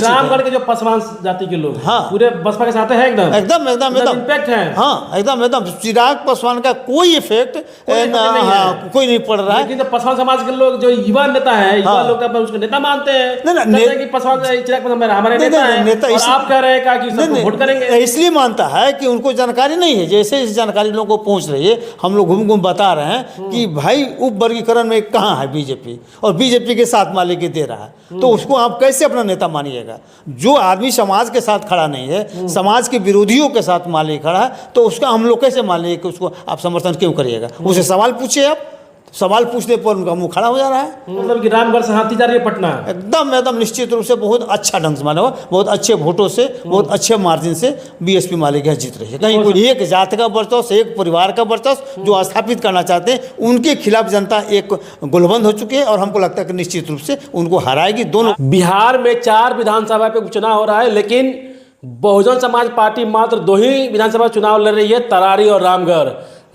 रामगढ़ के जो पासवान जाति के लोग हाँ। पूरे बसपा के साथ है एकदम एकदम एकदम एकदम इम्पैक्ट है। हाँ एकदम चिराग पासवान का कोई इफेक्ट कोई नहीं पड़ रहा है। लेकिन तो पासवान समाज के लोग जो युवा नेता है, युवा लोग अपना उसको नेता मानते हैं, कहते हैं कि पासवान चिराग पासवान हमारे नेता है, और आप कह रहे हैं कि सबको वोट करेंगे। इसलिए मानता है कि उनको जानकारी नहीं है। जैसे इस जानकारी लोगों को पहुंच रही है, हम लोग घूम घूम बता रहे हैं कि भाई उप वर्गीकरण में कहाँ है बीजेपी, और बीजेपी के साथ मालिकी दे रहा है, तो उसको आप कैसे अपना नेता मानिएगा? जो आदमी समाज के साथ खड़ा नहीं है, समाज के विरोधियों के साथ मालिक खड़ा है, तो उसका हम लोग कैसे मान लेंगे कि उसको आप समर्थन क्यों करिएगा? उसे सवाल पूछिए। आप सवाल पूछने पर उनका मुंह खड़ा हो जा रहा है। मतलब कि रामगढ़ से हाथी जा रही है पटना एकदम निश्चित रूप से बहुत अच्छा ढंग से माना हुआ, बहुत अच्छे वोटों से, बहुत अच्छे मार्जिन से बीएसपी मालिक जीत रही है। कहीं कोई एक जात का वर्चस्व, एक परिवार का वर्चस्व जो स्थापित करना चाहते हैं, उनके खिलाफ जनता एक गोलबंद हो चुकी है, और हमको लगता है कि निश्चित रूप से उनको हराएगी। दोनों बिहार में 4 विधानसभा पे उपचुनाव हो रहा है, लेकिन बहुजन समाज पार्टी मात्र 2 ही विधानसभा चुनाव लड़ रही है, तरारी और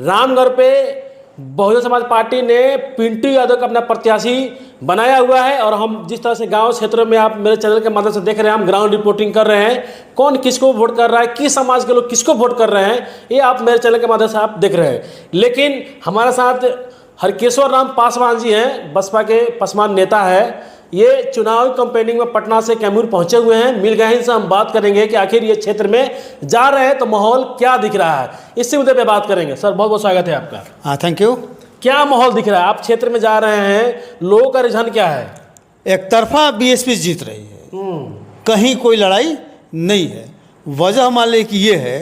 रामगढ़ पे बहुजन समाज पार्टी ने पिंटू यादव का अपना प्रत्याशी बनाया हुआ है। और हम जिस तरह से गांव क्षेत्रों में आप मेरे चैनल के माध्यम से देख रहे हैं, हम ग्राउंड रिपोर्टिंग कर रहे हैं, कौन किसको वोट कर रहा है, किस समाज के लोग किसको वोट कर रहे हैं, ये आप मेरे चैनल के माध्यम से आप देख रहे हैं। लेकिन हमारे साथ हरकेश्वर राम पासवान जी हैं, बसपा के पासवान नेता है। ये चुनावी कैंपेनिंग में पटना से कैमूर पहुंचे हुए हैं, मिल गए हैं। इनसे हम बात करेंगे कि आखिर ये क्षेत्र में जा रहे हैं तो माहौल क्या दिख रहा है, इसी मुद्दे पे बात करेंगे। सर बहुत बहुत स्वागत है आपका। हाँ थैंक यू। क्या माहौल दिख रहा है? आप क्षेत्र में जा रहे हैं, लोगों का रुझान क्या है? एक तरफा बीएसपी जीत रही है, कहीं कोई लड़ाई नहीं है। वजह मान ली कि ये है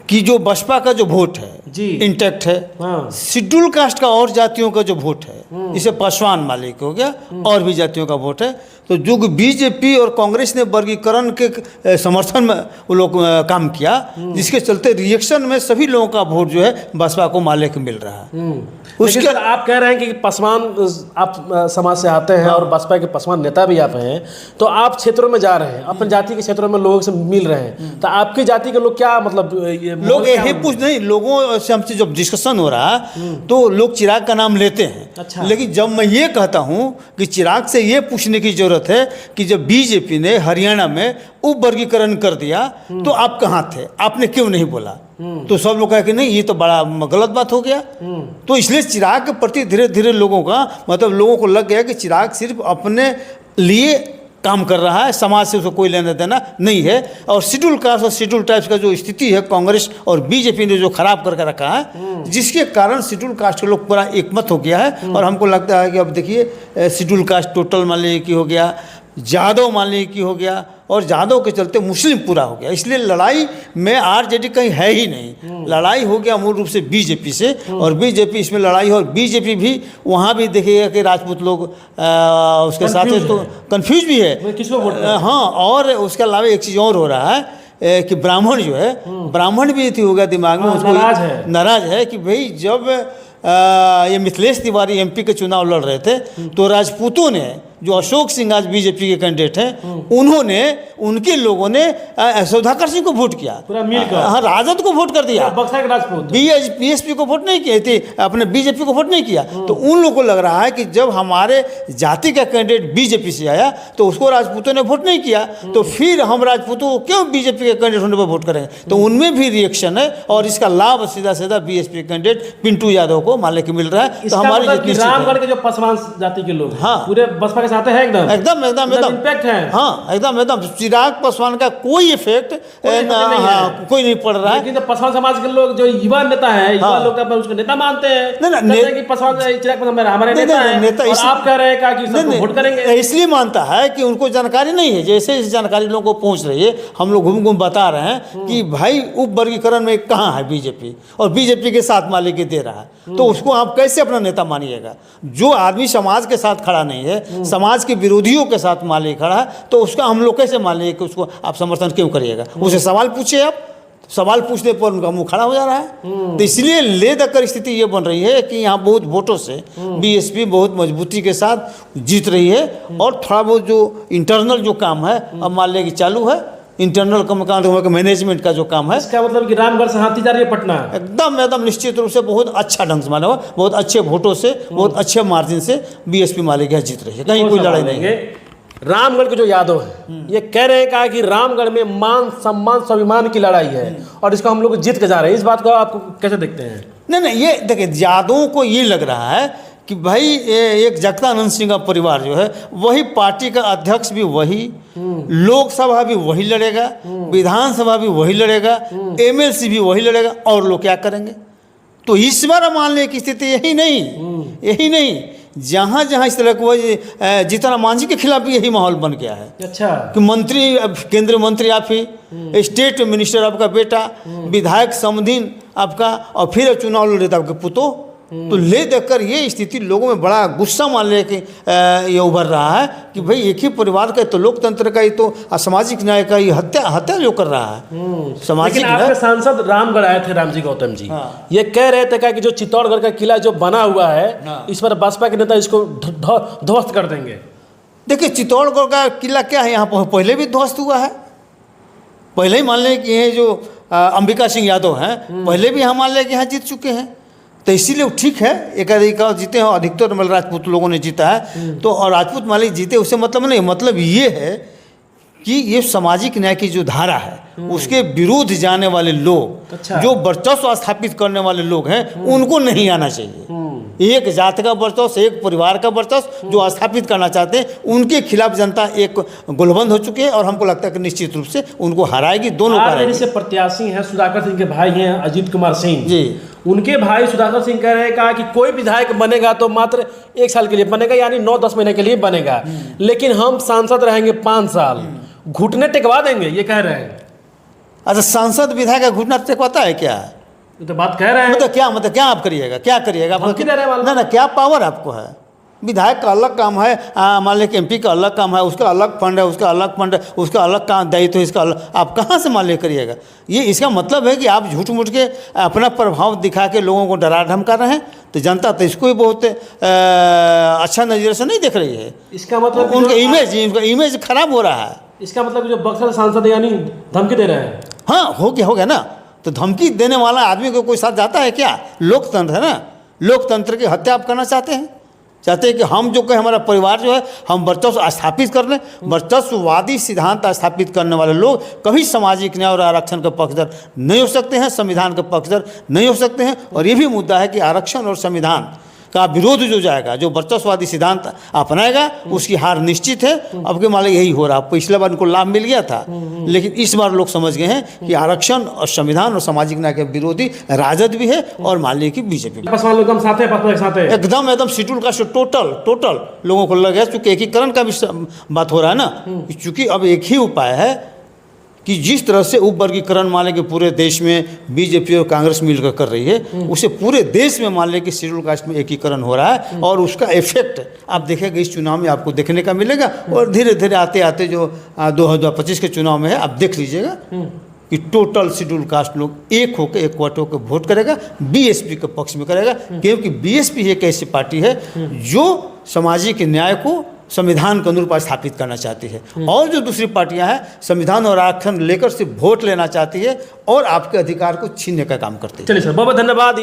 कि जो बसपा का जो वोट है जी इंटैक्ट है। हाँ। शेड्यूल कास्ट का और जातियों का जो वोट है, इसे पासवान मालिक हो गया, और भी जातियों का वोट है। तो जो बीजेपी और कांग्रेस ने वर्गीकरण के समर्थन में वो लोग काम किया, जिसके चलते रिएक्शन में सभी लोगों का वोट जो है बसपा को मालिक मिल रहा है। उसके आप कह रहे हैं कि पासवान आप समाज से आते हैं, और बसपा के पासवान नेता भी आप हैं, तो आप क्षेत्रों में जा रहे हैं, अपनी जाति के क्षेत्रों में लोगों से मिल रहे हैं, तो आपकी जाति के लोग क्या मतलब लोग यही पूछ नहीं, लोगों से हमसे जब डिस्कशन हो रहा है तो लोग चिराग का नाम लेते हैं। अच्छा। लेकिन जब मैं ये कहता हूँ कि चिराग से ये पूछने की जरूरत है कि जब बीजेपी ने हरियाणा में उप वर्गीकरण कर दिया तो आप कहाँ थे, आपने क्यों नहीं बोला? तो सब लोग कहे कि नहीं, ये तो बड़ा गलत बात हो गया। तो इसलिए चिराग के प्रति धीरे धीरे लोगों का मतलब लोगों को लग गया कि चिराग सिर्फ अपने लिए काम कर रहा है, समाज से उसको कोई लेना देना नहीं है। और शेड्यूल कास्ट और शेड्यूल टाइप्स का जो स्थिति है कांग्रेस और बीजेपी ने जो खराब करके रखा है, जिसके कारण शेड्यूल कास्ट के लोग पूरा एकमत हो गया है। और हमको लगता है कि अब देखिए शेड्यूल कास्ट टोटल मान लीजिए कि हो गया, जादव मान लीजिए कि हो गया, और जादव के चलते मुस्लिम पूरा हो गया। इसलिए लड़ाई में आरजेडी कहीं है ही नहीं, लड़ाई हो गया मूल रूप से बीजेपी से, और बीजेपी इसमें लड़ाई है। और बीजेपी भी वहाँ भी देखिएगा कि राजपूत लोग उसके साथ तो कन्फ्यूज भी है किसको वोट। हाँ, और उसके अलावा एक चीज़ और हो रहा है कि ब्राह्मण जो है, ब्राह्मण भी थी हो गया दिमाग में, उसको नाराज है कि भाई जब ये मिथिलेश तिवारी एमपी के चुनाव लड़ रहे थे तो राजपूतों ने, जो अशोक सिंह आज बीजेपी के कैंडिडेट हैं, उन्होंने, उनके लोगों ने सुधाकर सिंह को वोट किया, पूरा मिलकर। हाँ, राजद को वोट कर दिया, बीएसपी को वोट नहीं किए थे, अपने बीजेपी को वोट नहीं किया। तो उन लोगों को लग रहा है कि जब हमारे जाति का कैंडिडेट बीजेपी से आया तो उसको राजपूतों ने वोट नहीं किया, तो फिर हम राजपूतों को क्यों बीजेपी के कैंडिडेट होने पर वोट करेंगे? तो उनमें भी रिएक्शन है, और इसका लाभ सीधा सीधा बीएसपी कैंडिडेट पिंटू यादव को मालिक मिल रहा है। तो हमारी रामगढ़ के जो पासवान जाति के लोग हाँ पूरे बसपा के साथ है एकदम इम्पैक्ट है। हाँ एकदम चिराग पासवान का कोई इफेक्ट कोई नहीं पड़ रहा है। लेकिन तो पासवान समाज के लोग जो युवा नेता है, युवा लोग अपना उसको नेता मानते हैं, कि पासवान चिराग पासवान हमारे नेता हैं, और आप कह रहे हैं कि सबको वोट करेंगे। इसलिए मानता है कि उनको जानकारी नहीं है। जैसे इस जानकारी लोगों को पहुंच रही है, हम लोग घूम घूम बता रहे हैं कि भाई उप वर्गीकरण में कहाँ है बीजेपी, और बीजेपी के साथ मालिकी दे रहा है, तो उसको आप कैसे अपना नेता मानिएगा? जो आदमी समाज के साथ खड़ा नहीं है, समाज के विरोधियों के साथ मालिक खड़ा है, तो उसका हम लोग कैसे मान लेंगे कि उसको आप समर्थन क्यों करिएगा? उसे सवाल पूछिए। आप सवाल पूछने पर उनका मुंह खड़ा हो जा रहा है। तो इसलिए ले देकर स्थिति ये बन रही है कि यहाँ बहुत वोटों से बीएसपी बहुत मजबूती के साथ जीत रही है। और थोड़ा बहुत जो इंटरनल जो काम है अब मान लें कि चालू है, इंटरनल का मैनेजमेंट का जो काम है। इसका मतलब कि रामगढ़ से हाथी जा रही है पटना एकदम निश्चित रूप से बहुत अच्छा ढंग से माना हुआ, बहुत अच्छे वोटों से, बहुत अच्छे मार्जिन से बीएसपी मालिक जीत रही है, कहीं कोई लड़ाई नहीं है। रामगढ़ के जो यादव हैं ये कह रहे हैं कहा कि रामगढ़ में मान सम्मान स्वाभिमान की लड़ाई है और इसको हम लोग जीत के जा रहे हैं। इस बात को आप कैसे देखते हैं? नहीं, ये देखिए, यादवों को ये लग रहा है कि भाई एक जगदानंद सिंह का परिवार जो है वही पार्टी का अध्यक्ष भी वही, लोकसभा भी वही लड़ेगा, विधानसभा भी वही लड़ेगा, एमएलसी भी वही लड़ेगा, और लोग क्या करेंगे? तो इस बार मानने की स्थिति यही नहीं, जहाँ जहाँ इस तरह को जीतन मांझी के खिलाफ भी यही माहौल बन गया है। अच्छा, कि मंत्री, केंद्रीय मंत्री आप ही, स्टेट मिनिस्टर आपका बेटा, विधायक समधीन आपका, और फिर चुनाव लड़ रहे थे आपके पुतो। तो ले देखकर ये स्थिति लोगों में बड़ा गुस्सा मान ले कि ये उभर रहा है कि भाई एक ही परिवार का तो लोकतंत्र का ही तो सामाजिक न्याय का ही हत्या जो कर रहा है सामाजिक लेकिन आपके सांसद रामगढ़ आए थे रामजी गौतम जी, ये कह रहे थे कि जो चित्तौड़गढ़ का किला जो बना हुआ है इस पर बसपा के नेता इसको ध्वस्त कर देंगे। देखिए, चित्तौड़गढ़ का किला क्या है, यहाँ पर पहले भी ध्वस्त हुआ है। पहले ही मान लें कि ये जो अंबिका सिंह यादव हैं पहले भी यहाँ मान लें कि यहाँ जीत चुके हैं, तो इसीलिए ठीक है, एक जीते हैं, अधिकतर मतलब राजपूत लोगों ने जीता है। तो और राजपूत मालिक जीते उससे मतलब नहीं, मतलब ये है कि ये सामाजिक न्याय की जो धारा है उसके विरुद्ध जाने वाले लोग, अच्छा, जो वर्चस्व स्थापित करने वाले लोग हैं उनको नहीं आना चाहिए। एक जात का वर्चस्व, एक परिवार का वर्चस्व जो स्थापित करना चाहते हैं उनके खिलाफ जनता एक गोलबंद हो चुकी है, और हमको लगता है कि निश्चित रूप से उनको हराएगी। दोनों से प्रत्याशी हैं सुधाकर सिंह के भाई हैं अजीत कुमार सिंह जी, उनके भाई सुधाकर सिंह कह रहे हैं कहा कि कोई विधायक बनेगा तो मात्र 1 साल के लिए बनेगा, यानी 9-10 महीने के लिए बनेगा, लेकिन हम सांसद रहेंगे 5 साल, घुटने टेकवा देंगे, ये कह रहे हैं। अच्छा, सांसद विधायक का घुटना टेकवाता है क्या? ये तो बात कह रहे हैं। मतलब क्या आप करिएगा, क्या करिएगा? ना, क्या पावर आपको है? विधायक का अलग काम है, मान लें कि एमपी का अलग काम है, उसका अलग फंड है, उसका अलग फंड है, उसका अलग काम दायित्व है, इसका अलग, आप कहाँ से मान ले करिएगा? ये इसका मतलब है कि आप झूठ मूठ के अपना प्रभाव दिखा के लोगों को डरा धमका रहे हैं, तो जनता तो इसको ही बहुत अच्छा नज़रिए से नहीं देख रही है। इसका मतलब उनका इमेज खराब हो रहा है। इसका मतलब जो बक्सर सांसद यानी धमकी दे रहे हैं। हाँ, हो गया ना, तो धमकी देने वाला आदमी को कोई साथ जाता है क्या? लोकतंत्र है ना, लोकतंत्र की हत्या आप करना चाहते हैं कि हम जो कहें हमारा परिवार जो है हम वर्चस्व स्थापित कर लें। वर्चस्ववादी सिद्धांत स्थापित करने वाले लोग कभी सामाजिक न्याय और आरक्षण के पक्षधर नहीं हो सकते हैं, संविधान के पक्षधर नहीं हो सकते हैं। और ये भी मुद्दा है कि आरक्षण और संविधान का विरोध जो जाएगा, जो वर्चस्ववादी सिद्धांत अपनाएगा उसकी हार निश्चित है। अब के मान यही हो रहा, पिछले बार उनको लाभ मिल गया था, लेकिन इस बार लोग समझ गए हैं कि आरक्षण और संविधान और सामाजिक न्याय के विरोधी राजद भी है और मान लीजिए कि बीजेपी एकदम शेड्यूल कास्ट टोटल लोगों को लगे, चूंकि एकीकरण का भी बात हो रहा है ना, चूंकि अब एक ही उपाय है कि जिस तरह से उप वर्गीकरण मान लें कि पूरे देश में बीजेपी और कांग्रेस मिलकर कर रही है, उसे पूरे देश में मान लें कि शेड्यूल कास्ट में एकीकरण हो रहा है, और उसका इफेक्ट आप देखेंगे इस चुनाव में आपको देखने का मिलेगा। और धीरे धीरे आते आते जो 2025 के चुनाव में है, आप देख लीजिएगा कि टोटल शेड्यूल कास्ट लोग एक होकर एकवट होकर वोट करेगा, बीएसपी के पक्ष में करेगा, क्योंकि बीएसपी एक ऐसी पार्टी है जो सामाजिक न्याय को संविधान के अनुरूप स्थापित करना चाहती है, और जो दूसरी पार्टियां हैं संविधान और आरक्षण लेकर सिर्फ वोट लेना चाहती है और आपके अधिकार को छीनने का काम करती है। चलिए सर, बहुत बहुत धन्यवाद।